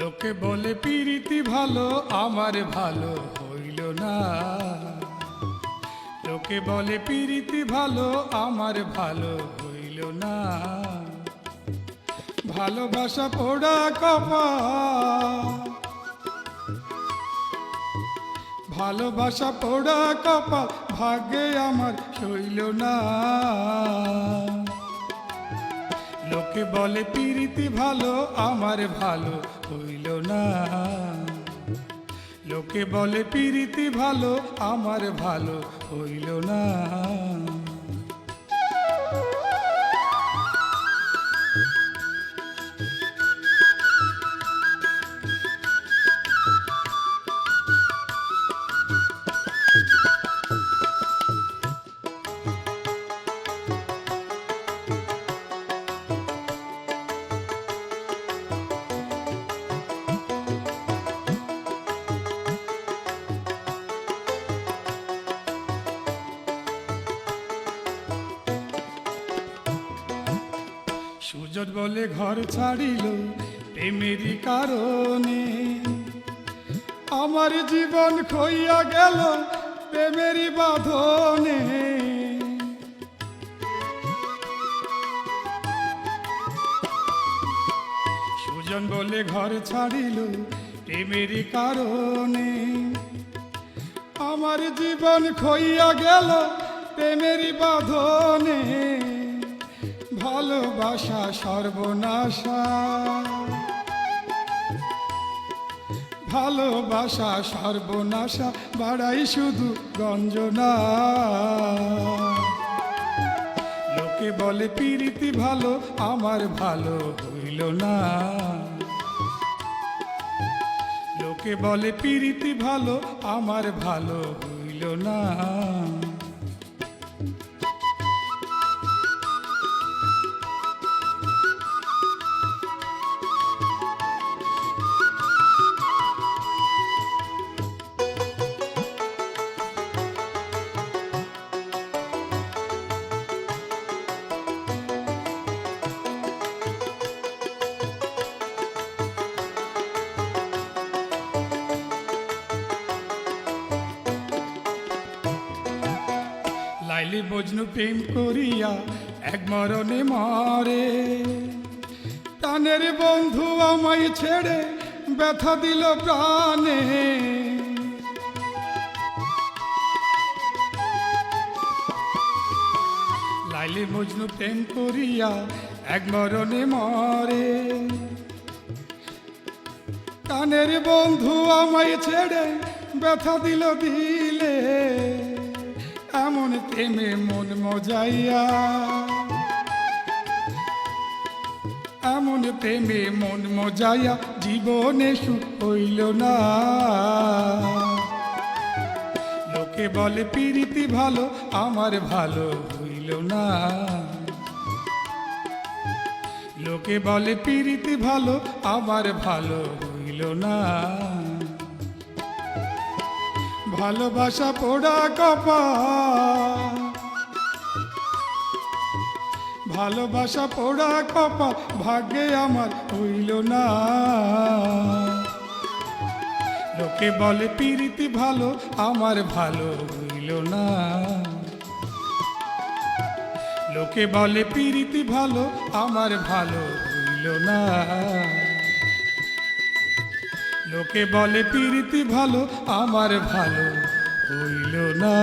লোকে বলে প্রীতি ভালো, আমার ভালো হইল না। লোকে বলে প্রীতি ভালো, আমার ভালো হইল না। ভালোবাসা পোড়া কপাল, ভালোবাসা পোড়া কপাল, ভাগ্যে আমার হইল না। লোকে বলে প্রীতি ভালো, আমার ভালো হইল না। লোকে বলে প্রীতি ভালো, আমার ভালো হইল না। সুজন বলে ঘর ছাড়িল প্রেমেরই কারণে, আমার জীবন খইয়া গেল প্রেমেরই বাঁধনে। সুজন বলে ঘর ছাড়িল প্রেমেরই কারণে, আমার জীবন খইয়া গেল প্রেমেরই বাঁধনে। ভালোবাসা সর্বনাশা, ভালোবাসা সর্বনাশা, বাড়াই শুধু গঞ্জনা। লোকে বলে প্রীতি ভালো, আমার ভালো হইল না। লোকে বলে প্রীতি ভালো, আমার ভালো হইল না। লাইলি মজনু প্রেম করিয়া এক মরণে মরে, প্রাণের বন্ধু আমায় ছেড়ে ব্যথা দিল প্রাণে। লাইলি মজনু প্রেম করিয়া এক মরণে মরে, প্রাণের বন্ধু আমায় ছেড়ে ব্যথা দিল দিলে। এমন প্রেমে মন মজাইয়া, এমন প্রেমে মন মজাইয়া, জীবনে সুখ হইল না। লোকে বলে প্রীতি ভালো, আমার ভালো হইল না। লোকে বলে প্রীতি ভালো, আমার ভালো হইল না। ভালোবাসা পোড়া কপাল, ভালোবাসা পোড়া কপাল, ভাগ্যে আমার হইল না। লোকে বলে প্রীতি ভালো, আমার ভালো হইল না। লোকে বলে প্রীতি ভালো, আমার ভালো হইল না। লোকে বলে প্রীতি ভালো, আমার ভালো হইল না।